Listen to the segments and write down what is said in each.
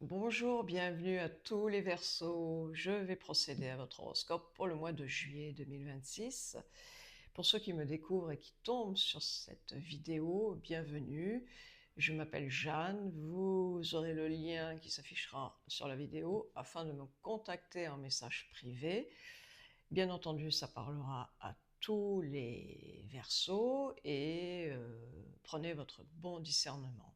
Bonjour, bienvenue à tous les Verseaux. Je vais procéder à votre horoscope pour le mois de juillet 2026. Pour ceux qui me découvrent et qui tombent sur cette vidéo, bienvenue. Je m'appelle Jeanne. Vous aurez le lien qui s'affichera sur la vidéo afin de me contacter en message privé. Bien entendu, ça parlera à tous les Verseaux et prenez votre bon discernement.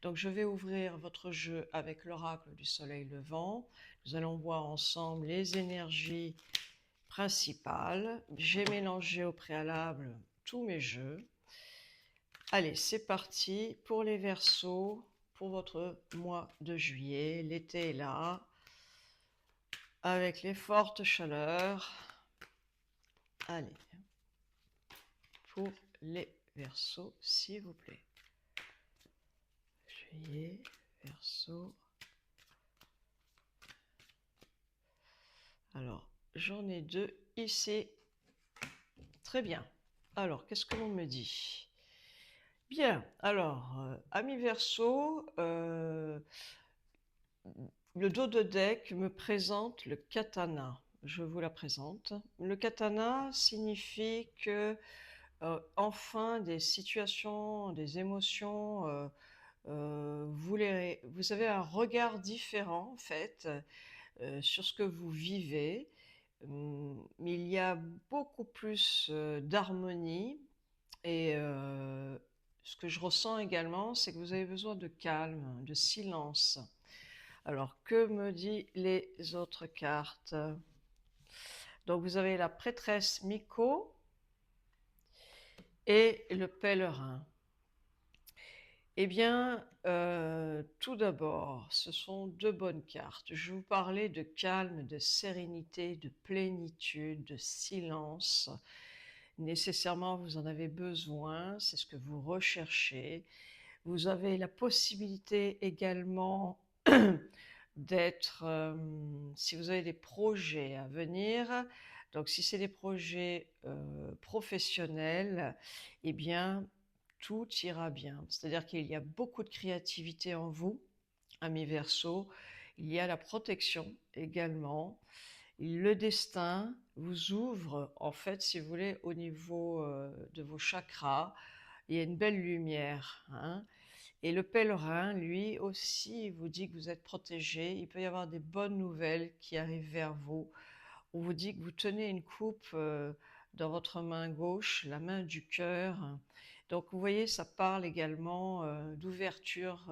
Donc je vais ouvrir votre jeu avec l'oracle du soleil levant. Nous allons voir ensemble les énergies principales. J'ai mélangé au préalable tous mes jeux. Allez, c'est parti pour les Verseaux, pour votre mois de juillet. L'été est là, avec les fortes chaleurs. Allez, pour les Verseaux, s'il vous plaît. Juillet, Verseau. Alors, j'en ai deux ici. Très bien. Alors, qu'est-ce que l'on me dit? Bien, alors, ami Verseau, le dos de deck me présente le katana. Je vous la présente. Le katana signifie que enfin des situations, des émotions, vous avez un regard différent en fait sur ce que vous vivez. Il y a beaucoup plus d'harmonie et ce que je ressens également, c'est que vous avez besoin de calme, de silence. Alors, que me disent les autres cartes? Donc, vous avez la prêtresse Miko et le pèlerin. Eh bien, tout d'abord, ce sont deux bonnes cartes. Je vous parlais de calme, de sérénité, de plénitude, de silence. Nécessairement, vous en avez besoin, c'est ce que vous recherchez. Vous avez la possibilité également d'être, si vous avez des projets à venir, donc si c'est des projets professionnels, eh bien, tout ira bien. C'est-à-dire qu'il y a beaucoup de créativité en vous, ami Verseau. Il y a la protection également. Le destin vous ouvre, en fait, si vous voulez, au niveau de vos chakras. Il y a une belle lumière, hein. Et le pèlerin, lui aussi, vous dit que vous êtes protégé. Il peut y avoir des bonnes nouvelles qui arrivent vers vous. On vous dit que vous tenez une coupe dans votre main gauche, la main du cœur. Donc vous voyez, ça parle également d'ouverture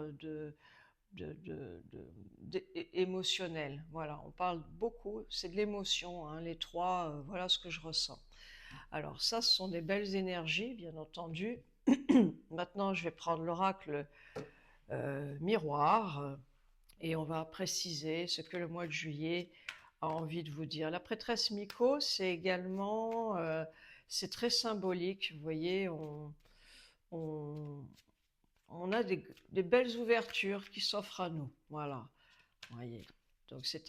émotionnelle. Voilà, on parle beaucoup, c'est de l'émotion, hein, les trois, voilà ce que je ressens. Alors ça, ce sont des belles énergies, bien entendu. Maintenant, je vais prendre l'oracle miroir et on va préciser ce que le mois de juillet a envie de vous dire. La prêtresse Miko, c'est également, c'est très symbolique, vous voyez, on, on a des belles ouvertures qui s'offrent à nous, voilà, vous voyez. Donc c'est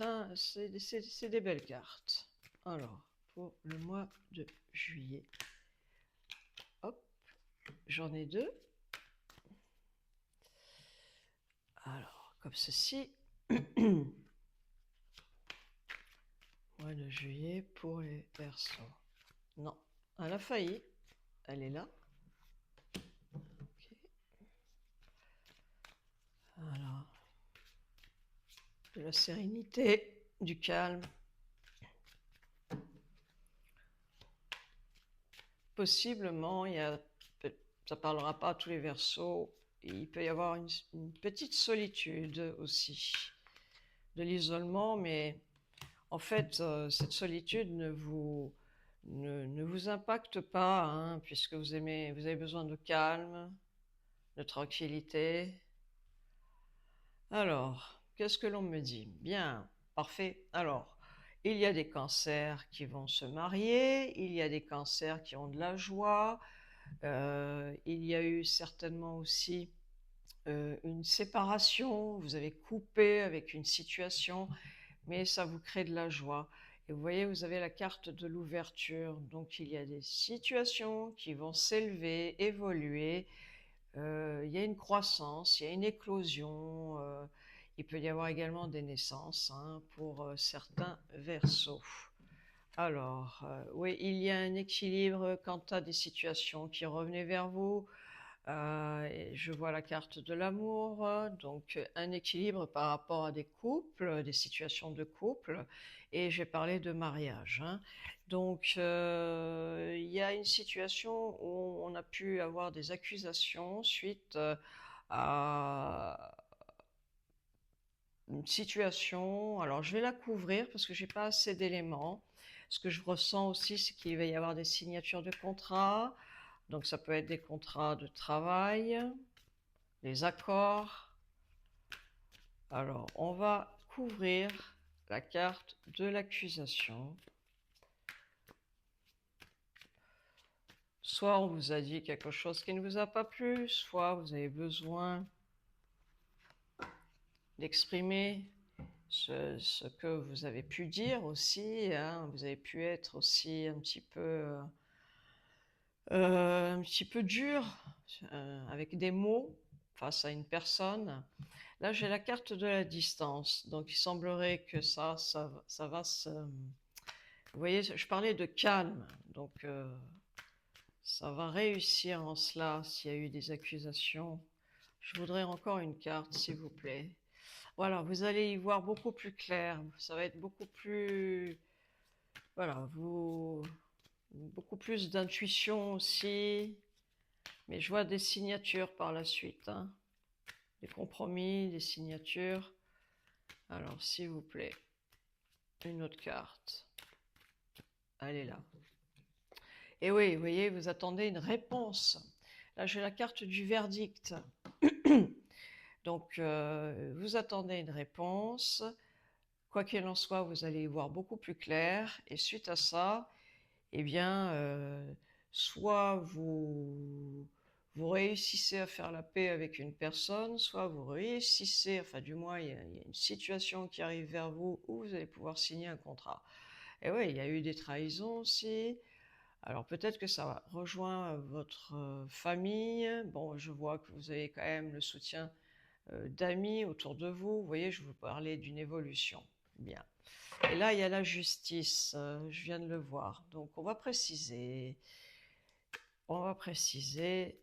des belles cartes. Alors, pour le mois de juillet, hop, j'en ai deux. Alors, comme ceci. Mois de juillet pour les Verseaux. Non, elle a failli. Elle est là. Ok. Voilà. De la sérénité, du calme. Possiblement, ça ne parlera pas à tous les Verseaux. Il peut y avoir une petite solitude aussi. De l'isolement, mais en fait, cette solitude ne vous impacte pas, hein, puisque vous avez besoin de calme, de tranquillité. Alors, qu'est-ce que l'on me dit? Bien, parfait. Alors, il y a des cancers qui vont se marier, il y a des cancers qui ont de la joie, il y a eu certainement aussi une séparation, vous avez coupé avec une situation, mais ça vous crée de la joie. Et vous voyez, vous avez la carte de l'ouverture, donc il y a des situations qui vont s'élever, évoluer, il y a une croissance, il y a une éclosion, Il peut y avoir également des naissances hein, pour certains Verseaux. Alors, oui, il y a un équilibre quant à des situations qui revenaient vers vous. Et je vois la carte de l'amour, donc un équilibre par rapport à des couples, des situations de couple, et j'ai parlé de mariage. Hein. Donc, il y a une situation où on a pu avoir des accusations suite à une situation. Alors, je vais la couvrir parce que j'ai pas assez d'éléments. Ce que je ressens aussi, c'est qu'il va y avoir des signatures de contrats. Donc, ça peut être des contrats de travail, les accords. Alors, on va couvrir la carte de l'accusation. Soit on vous a dit quelque chose qui ne vous a pas plu, soit vous avez besoin d'exprimer ce que vous avez pu dire aussi. Hein. Vous avez pu être aussi un petit peu dur avec des mots face à une personne. Là, j'ai la carte de la distance, donc il semblerait que ça va se... Vous voyez, je parlais de calme, donc ça va réussir en cela s'il y a eu des accusations. Je voudrais encore une carte, s'il vous plaît. Voilà, vous allez y voir beaucoup plus clair, ça va être beaucoup plus... Voilà, beaucoup plus d'intuition aussi, mais je vois des signatures par la suite, hein. Des compromis, des signatures. Alors, s'il vous plaît, une autre carte. Elle est là. Et oui, vous voyez, vous attendez une réponse. Là, j'ai la carte du verdict. Donc, vous attendez une réponse. Quoi qu'il en soit, vous allez y voir beaucoup plus clair. Et suite à ça, eh bien, soit vous réussissez à faire la paix avec une personne, soit vous réussissez, enfin du moins, il y a une situation qui arrive vers vous où vous allez pouvoir signer un contrat. Et oui, il y a eu des trahisons aussi. Alors peut-être que ça rejoint votre famille. Bon, je vois que vous avez quand même le soutien d'amis autour de vous. Vous voyez, je vous parlais d'une évolution. Bien. Et là, il y a la justice. Je viens de le voir. Donc on va préciser. On va préciser.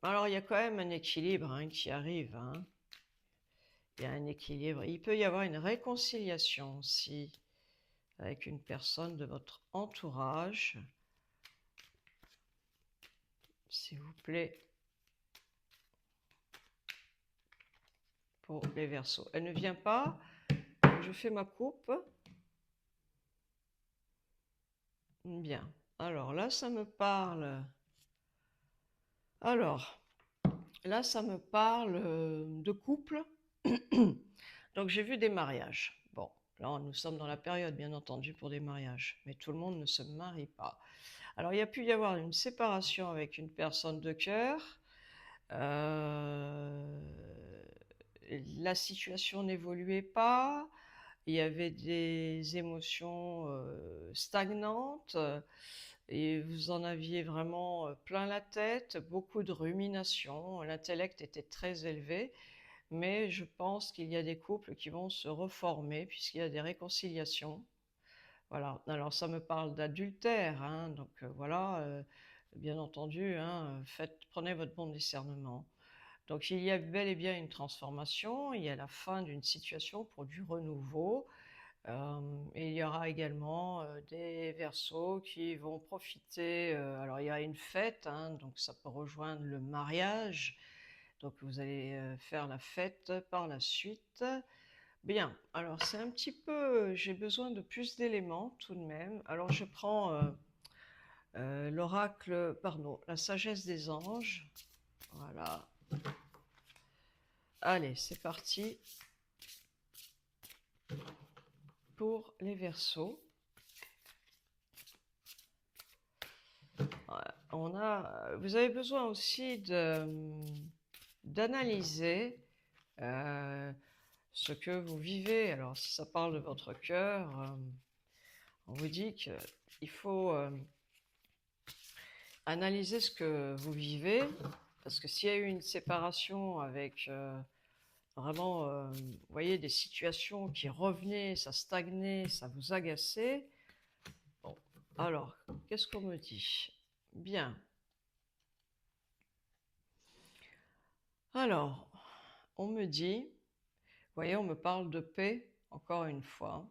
Alors il y a quand même un équilibre hein, qui arrive. Hein. Il y a un équilibre. Il peut y avoir une réconciliation aussi avec une personne de votre entourage. S'il vous plaît, pour les Verseaux. Elle ne vient pas, je fais ma coupe. Bien, alors là, ça me parle. Alors, là, ça me parle de couple. Donc, j'ai vu des mariages. Bon, là, nous sommes dans la période, bien entendu, pour des mariages. Mais tout le monde ne se marie pas. Alors, il y a pu y avoir une séparation avec une personne de cœur. La situation n'évoluait pas, il y avait des émotions stagnantes et vous en aviez vraiment plein la tête, beaucoup de ruminations, l'intellect était très élevé, mais je pense qu'il y a des couples qui vont se reformer puisqu'il y a des réconciliations. Voilà, alors ça me parle d'adultère, hein, donc voilà, bien entendu, hein, prenez votre bon discernement. Donc il y a bel et bien une transformation, il y a la fin d'une situation pour du renouveau. Et il y aura également des Verseaux qui vont profiter. Alors il y a une fête, hein, donc ça peut rejoindre le mariage. Donc vous allez faire la fête par la suite. Bien, alors c'est un petit peu, j'ai besoin de plus d'éléments tout de même. Alors je prends l'oracle, pardon, la sagesse des anges. Voilà. Allez, c'est parti pour les Verseaux. Vous avez besoin aussi d'analyser ce que vous vivez. Alors, si ça parle de votre cœur, on vous dit qu'il faut analyser ce que vous vivez, parce que s'il y a eu une séparation avec vraiment, vous voyez, des situations qui revenaient, ça stagnait, ça vous agaçait. Bon, alors, qu'est-ce qu'on me dit? Bien. Alors, on me dit, vous voyez, on me parle de paix, encore une fois.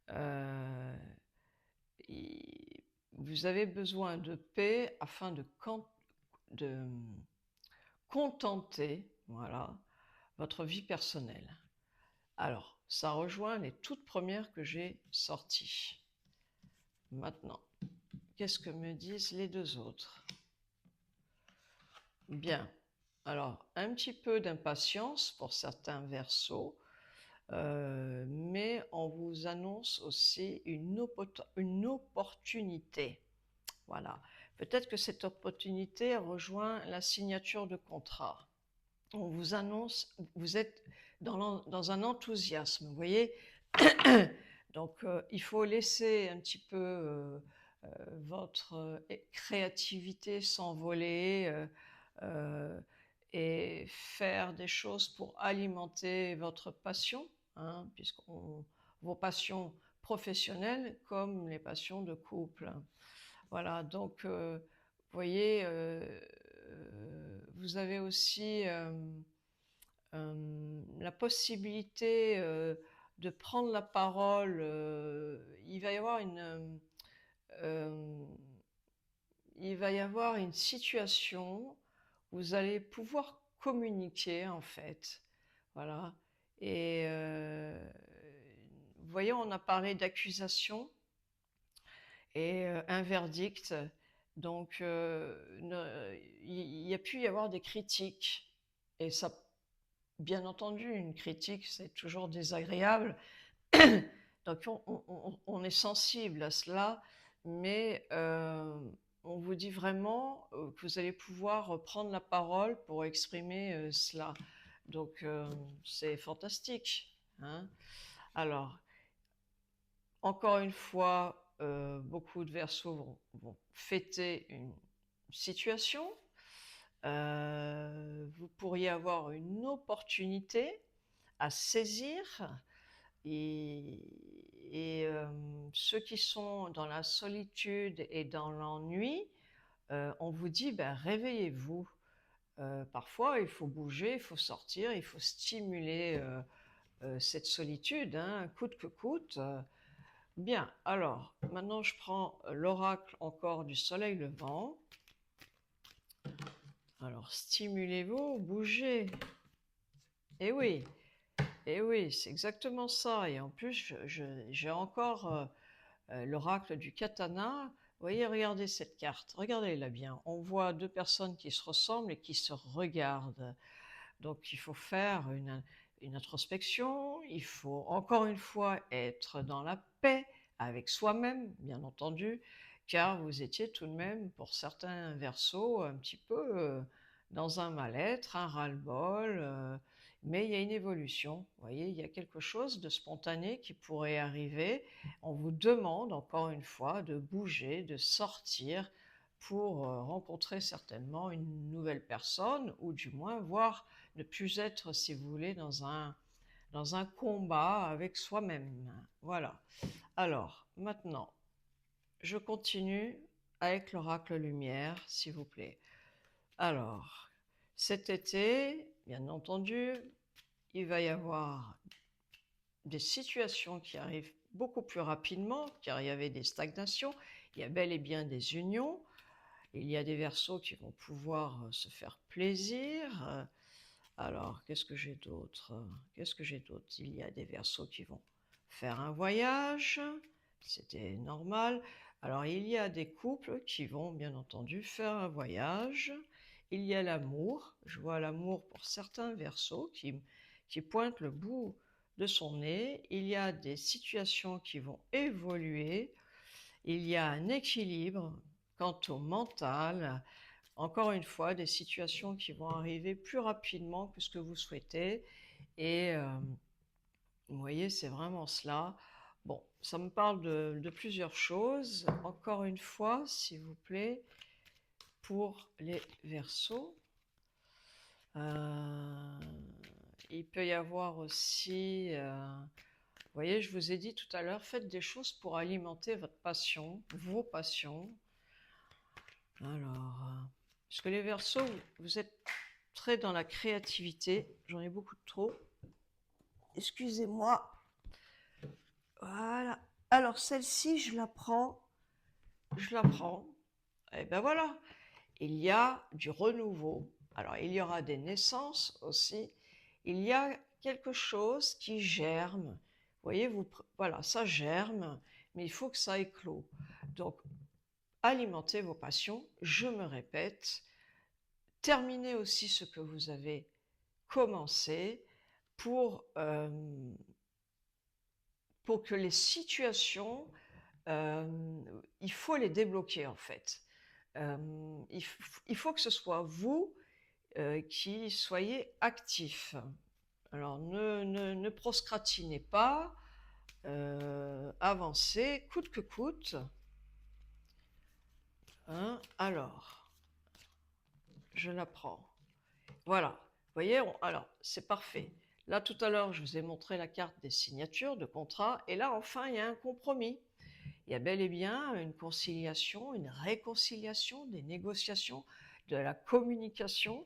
Euh, vous avez besoin de paix afin de contenter, voilà, votre vie personnelle. Alors, ça rejoint les toutes premières que j'ai sorties. Maintenant, qu'est-ce que me disent les deux autres? Bien, alors un petit peu d'impatience pour certains Verseaux, mais on vous annonce aussi une opportunité. Voilà, peut-être que cette opportunité rejoint la signature de contrat. On vous annonce, vous êtes dans un enthousiasme, vous voyez. Donc, il faut laisser un petit peu votre créativité s'envoler et faire des choses pour alimenter votre passion, hein, vos passions professionnelles comme les passions de couple. Voilà, donc, vous voyez, vous avez aussi la possibilité de prendre la parole. Il va y avoir euh, il va y avoir une situation où vous allez pouvoir communiquer en fait. Voilà. Et vous voyez, on a parlé d'accusation et un verdict. Donc, il y a pu y avoir des critiques. Et ça, bien entendu, une critique, c'est toujours désagréable. Donc, on est sensible à cela, mais on vous dit vraiment que vous allez pouvoir prendre la parole pour exprimer cela. Donc, c'est fantastique, hein. Alors, encore une fois, beaucoup de Verseaux vont fêter une situation. Vous pourriez avoir une opportunité à saisir et ceux qui sont dans la solitude et dans l'ennui, on vous dit ben, réveillez-vous. Parfois, il faut bouger, il faut sortir, il faut stimuler cette solitude, hein, coûte que coûte. Bien, alors, maintenant je prends l'oracle encore du soleil levant. Alors, stimulez-vous, bougez. Eh oui, eh oui, c'est exactement ça. Et en plus, j'ai encore l'oracle du katana. Vous voyez, regardez cette carte, regardez-la bien. On voit deux personnes qui se ressemblent et qui se regardent. Donc, il faut faire une introspection, il faut encore une fois être dans la paix avec soi-même, bien entendu, car vous étiez tout de même, pour certains Verseaux, un petit peu dans un mal-être, un ras-le-bol, mais il y a une évolution. Vous voyez, il y a quelque chose de spontané qui pourrait arriver. On vous demande encore une fois de bouger, de sortir pour rencontrer certainement une nouvelle personne, ou du moins voir ne plus être, si vous voulez, dans un combat avec soi-même. Voilà. Alors, maintenant, je continue avec l'oracle lumière, s'il vous plaît. Alors, cet été, bien entendu, il va y avoir des situations qui arrivent beaucoup plus rapidement, car il y avait des stagnations, il y a bel et bien des unions, il y a des Verseaux qui vont pouvoir se faire plaisir. Alors, qu'est-ce que j'ai d'autre? Qu'est-ce que j'ai d'autre? Il y a des Verseaux qui vont faire un voyage, c'était normal. Alors, il y a des couples qui vont, bien entendu, faire un voyage. Il y a l'amour. Je vois l'amour pour certains Verseaux qui pointent le bout de son nez. Il y a des situations qui vont évoluer. Il y a un équilibre quant au mental. Encore une fois, des situations qui vont arriver plus rapidement que ce que vous souhaitez. Et vous voyez, c'est vraiment cela. Bon, ça me parle de plusieurs choses. Encore une fois, s'il vous plaît, pour les Verseaux. Il peut y avoir aussi, vous voyez, je vous ai dit tout à l'heure, faites des choses pour alimenter votre passion, vos passions. Alors, parce que les Verseaux, vous êtes très dans la créativité. J'en ai beaucoup de trop. Excusez-moi. Voilà. Alors, celle-ci, je la prends. Je la prends. Et ben voilà. Il y a du renouveau. Alors, il y aura des naissances aussi. Il y a quelque chose qui germe. Vous voyez, voilà, ça germe, mais il faut que ça éclot. Donc, alimentez vos passions. Je me répète. Terminez aussi ce que vous avez commencé pour, pour que les situations, il faut les débloquer en fait. Il faut que ce soit vous qui soyez actif. Alors ne procrastinez pas, avancez coûte que coûte. Hein. Alors, je la prends. Voilà, vous voyez, alors c'est parfait. Là tout à l'heure, je vous ai montré la carte des signatures de contrat, et là enfin, il y a un compromis. Il y a bel et bien une conciliation, une réconciliation, des négociations, de la communication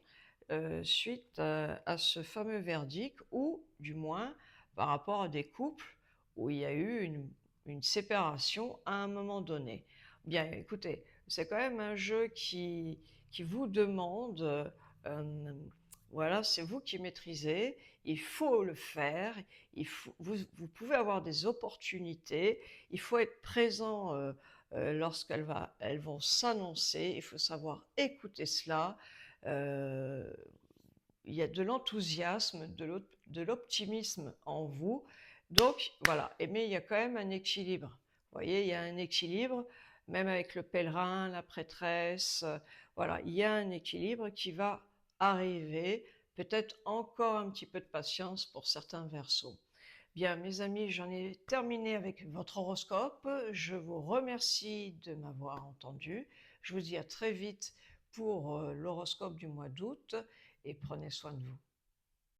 suite à ce fameux verdict, ou du moins par rapport à des couples où il y a eu une séparation à un moment donné. Bien, écoutez, c'est quand même un jeu qui vous demande, voilà, c'est vous qui maîtrisez, il faut le faire, vous pouvez avoir des opportunités, il faut être présent elles vont s'annoncer, il faut savoir écouter cela. Euh, il y a de l'enthousiasme, de l'optimisme en vous. Donc voilà, mais il y a quand même un équilibre. Vous voyez, il y a un équilibre, même avec le pèlerin, la prêtresse. Voilà, il y a un équilibre qui va arriver. Peut-être encore un petit peu de patience pour certains Verseaux. Bien, mes amis, j'en ai terminé avec votre horoscope. Je vous remercie de m'avoir entendu. Je vous dis à très vite pour l'horoscope du mois d'août et prenez soin de vous.